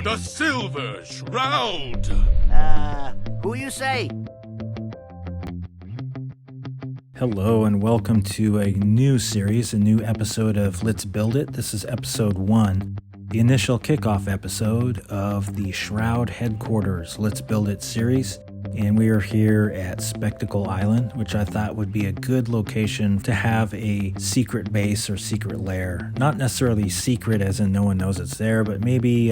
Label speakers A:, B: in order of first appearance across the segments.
A: the silver shroud.
B: Who you say?
C: Hello and welcome to a new series, a new episode of Let's Build It. This is episode 1, the initial kickoff episode of the Shroud Headquarters Let's Build It series. And we are here at Spectacle Island, which I thought would be a good location to have a secret base or secret lair. Not necessarily secret as in no one knows it's there, but maybe,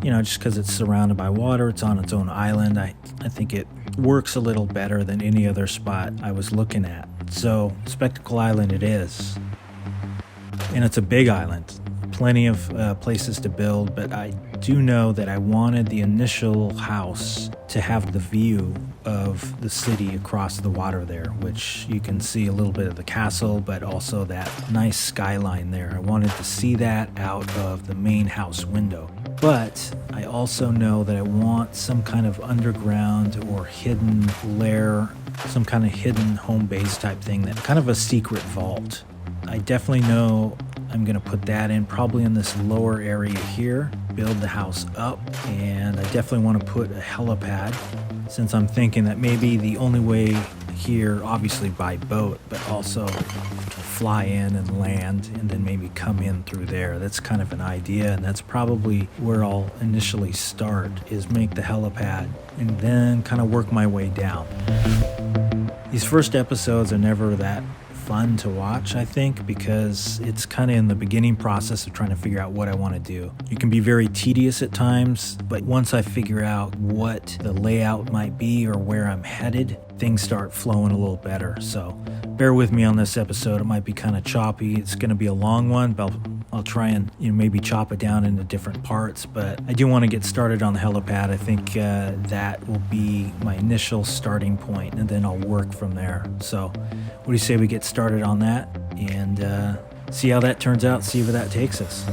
C: just because it's surrounded by water, it's on its own island. I think it works a little better than any other spot I was looking at. So, Spectacle Island it is. And it's a big island. Plenty of places to build, but I do know that I wanted the initial house to have the view of the city across the water there, which you can see a little bit of the castle, but also that nice skyline there. I wanted to see that out of the main house window. But I also know that I want some kind of underground or hidden lair, some kind of hidden home base type thing, that kind of a secret vault. I definitely know I'm going to put that in probably in this lower area here, build the house up, and I definitely want to put a helipad, since I'm thinking that maybe the only way here, obviously by boat, but also to fly in and land and then maybe come in through there. That's kind of an idea, and that's probably where I'll initially start, is make the helipad and then kind of work my way down. These first episodes are never that fun to watch, I think, because it's kind of in the beginning process of trying to figure out what I want to do. It can be very tedious at times, but once I figure out what the layout might be or where I'm headed, things start flowing a little better. So bear with me on this episode. It might be kind of choppy. It's going to be a long one, but I'll try and maybe chop it down into different parts. But I do want to get started on the helipad. I think that will be my initial starting point, and then I'll work from there. So what do you say we get started on that and see how that turns out, see where that takes us.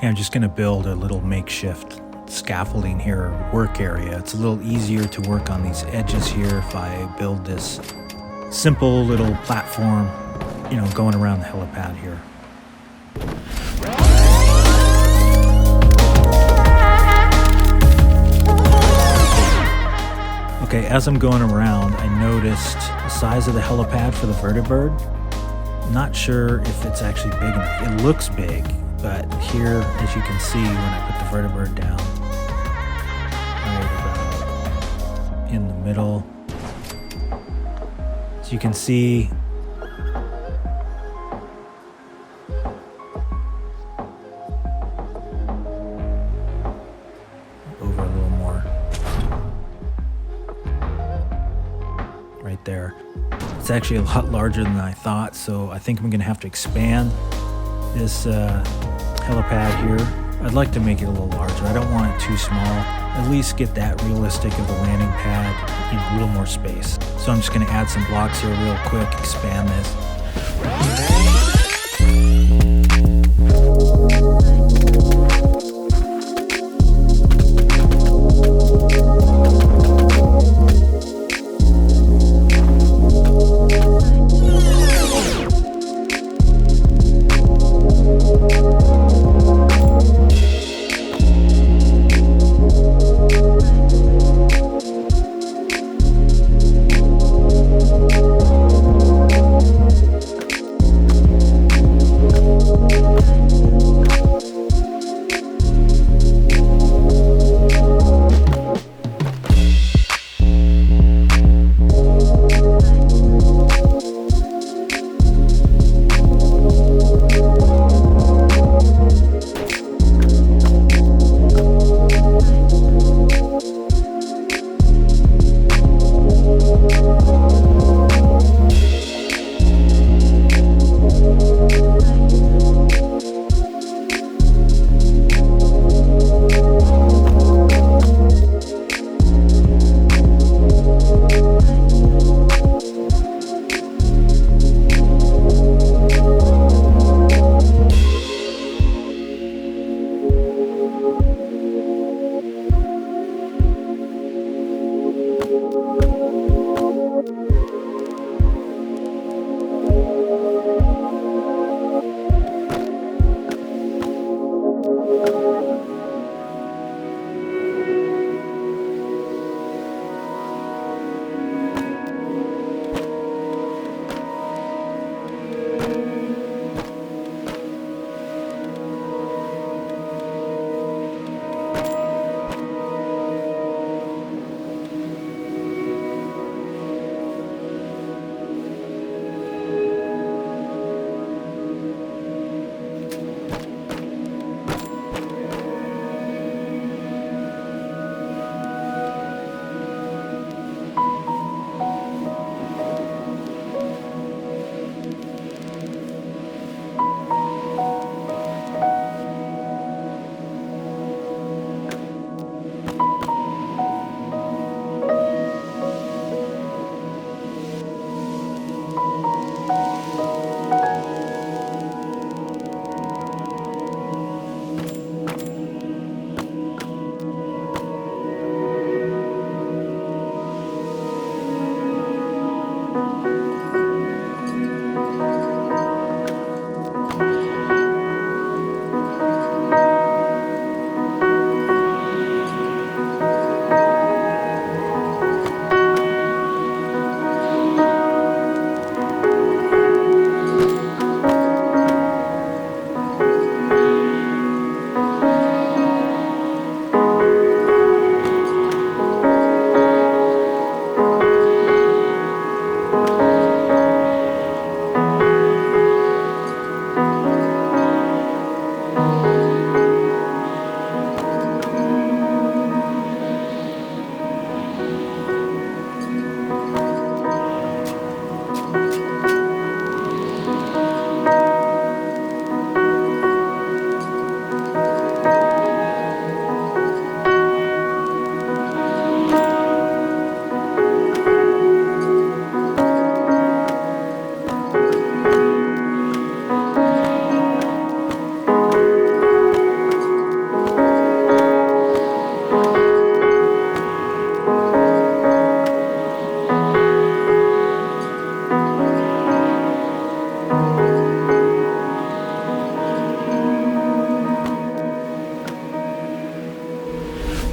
C: I'm just going to build a little makeshift scaffolding here, work area. It's a little easier to work on these edges here if I build this simple little platform, going around the helipad here. Okay, as I'm going around, I noticed the size of the helipad for the vertibird. Not sure if it's actually big enough. It looks big, but here, as you can see, when I put the vertibird down, right about in the middle, you can see, over a little more, right there. It's actually a lot larger than I thought, so I think I'm going to have to expand this helipad here. I'd like to make it a little larger. I don't want it too small. At least get that realistic of the landing pad, a little more space. So I'm just going to add some blocks here real quick, expand this.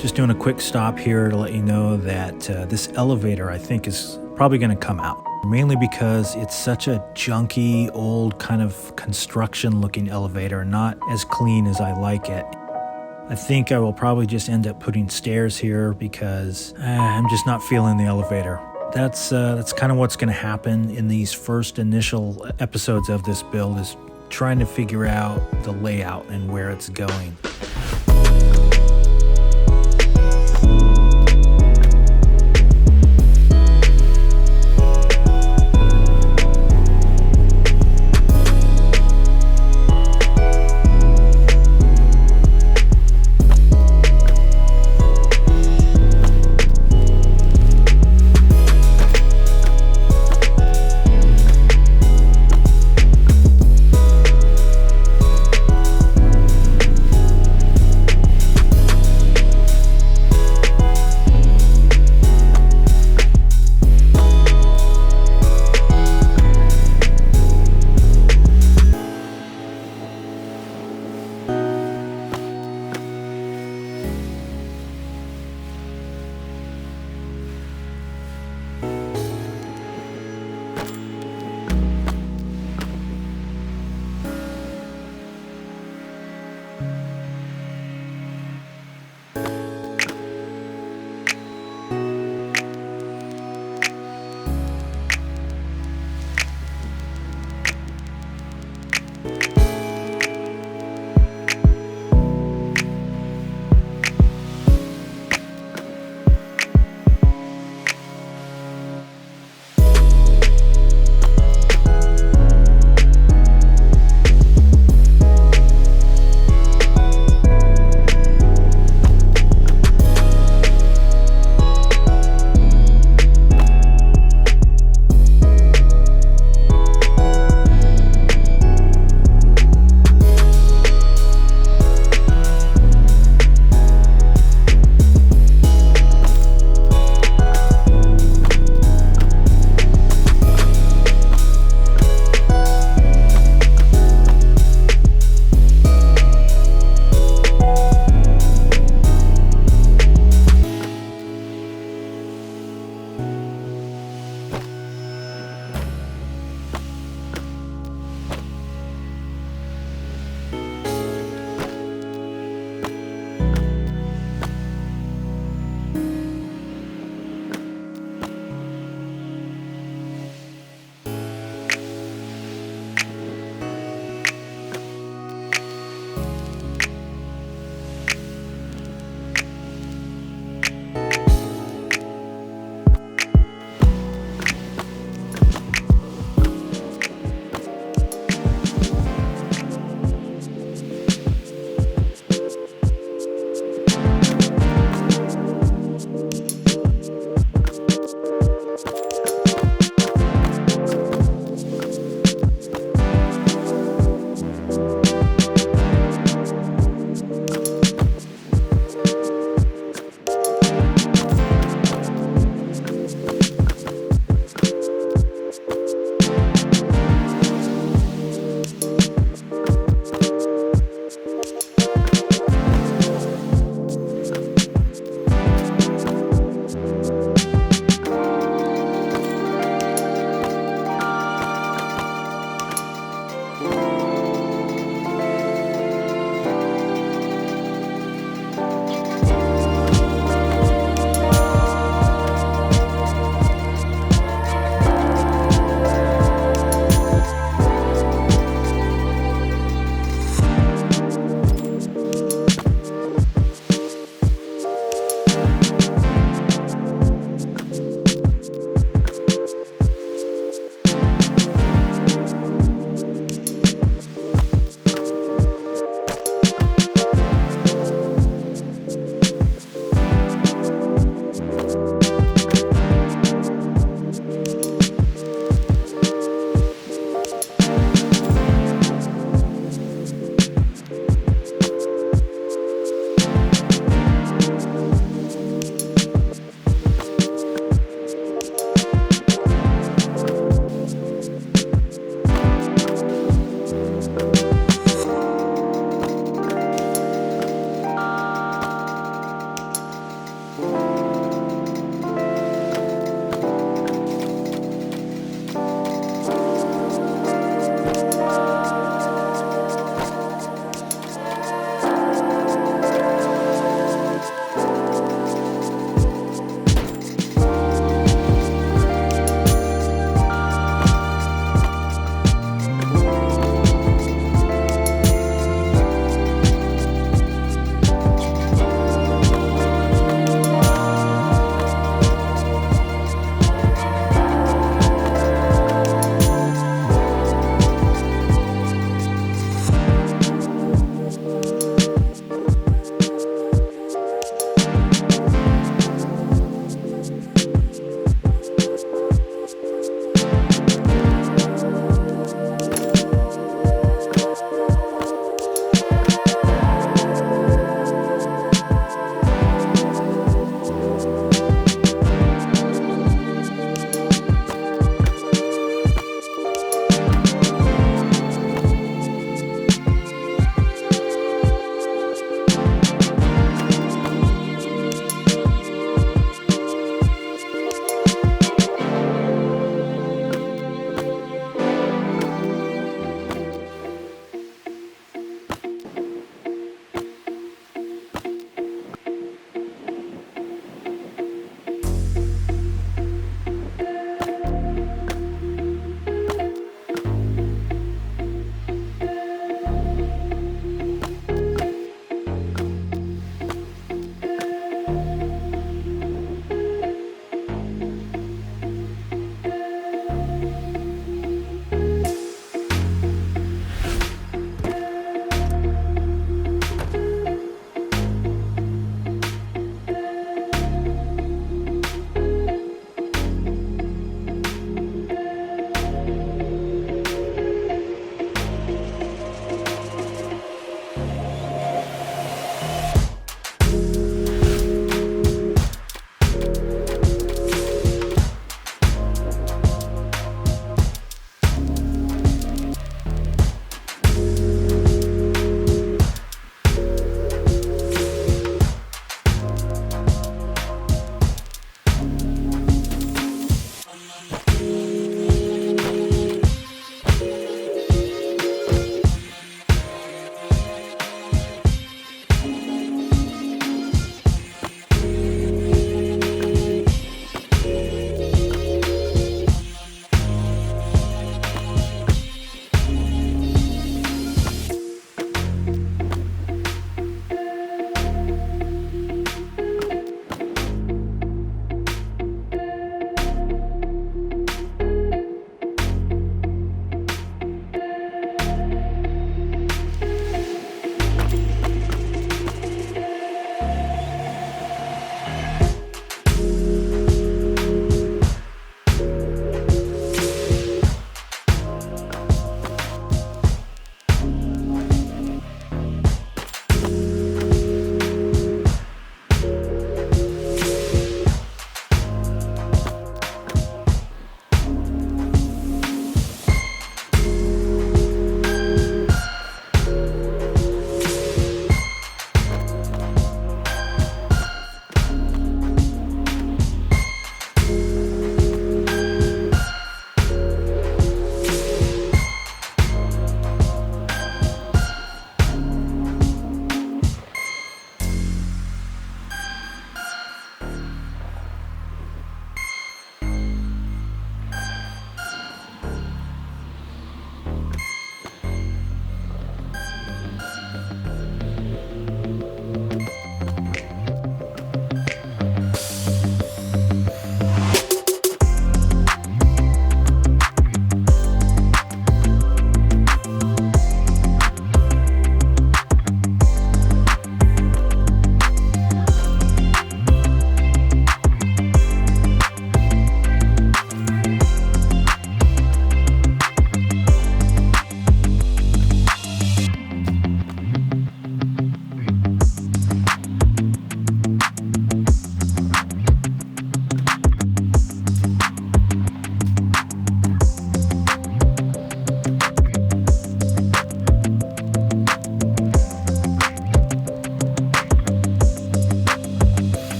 C: Just doing a quick stop here to let you know that this elevator, I think, is probably going to come out. Mainly because it's such a junky, old kind of construction-looking elevator, not as clean as I like it. I think I will probably just end up putting stairs here because I'm just not feeling the elevator. That's kind of what's going to happen in these first initial episodes of this build, is trying to figure out the layout and where it's going.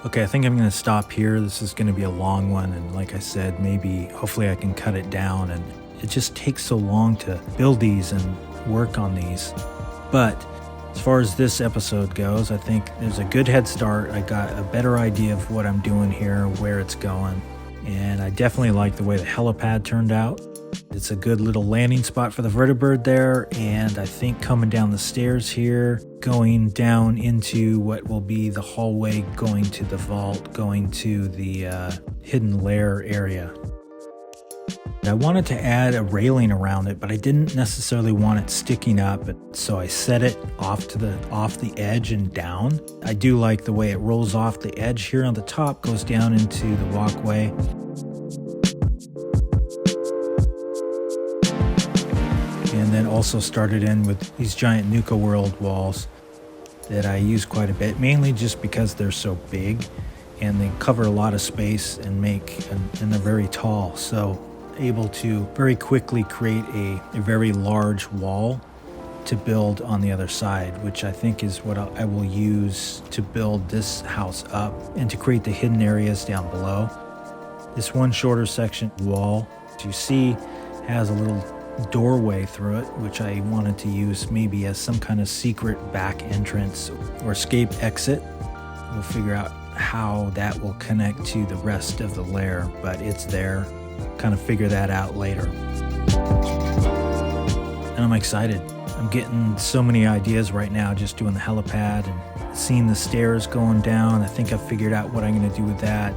C: Okay, I think I'm going to stop here. This is going to be a long one, and like I said, hopefully I can cut it down, and it just takes so long to build these and work on these. But as far as this episode goes, I think there's a good head start. I got a better idea of what I'm doing here, where it's going, and I definitely like the way the helipad turned out. It's a good little landing spot for the vertibird there, and I think coming down the stairs here, going down into what will be the hallway, going to the vault, going to the hidden lair area. I wanted to add a railing around it, but I didn't necessarily want it sticking up, so I set it off the edge and down. I do like the way it rolls off the edge here on the top, goes down into the walkway. And then also started in with these giant Nuka World walls that I use quite a bit, mainly just because they're so big and they cover a lot of space and they're very tall. So able to very quickly create a very large wall to build on the other side, which I think is what I will use to build this house up and to create the hidden areas down below. This one shorter section wall, as you see, has a little doorway through it, which I wanted to use maybe as some kind of secret back entrance or escape exit. We'll figure out how that will connect to the rest of the lair, but it's there. Kind of figure that out later. And I'm excited. I'm getting so many ideas right now just doing the helipad and seeing the stairs going down. I think I've figured out what I'm going to do with that.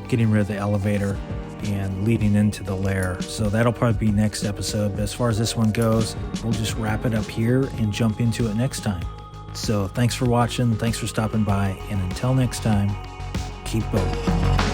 C: Getting rid of the elevator and leading into the lair. So that'll probably be next episode. But as far as this one goes, we'll just wrap it up here and jump into it next time. So thanks for watching. Thanks for stopping by. And until next time, keep building.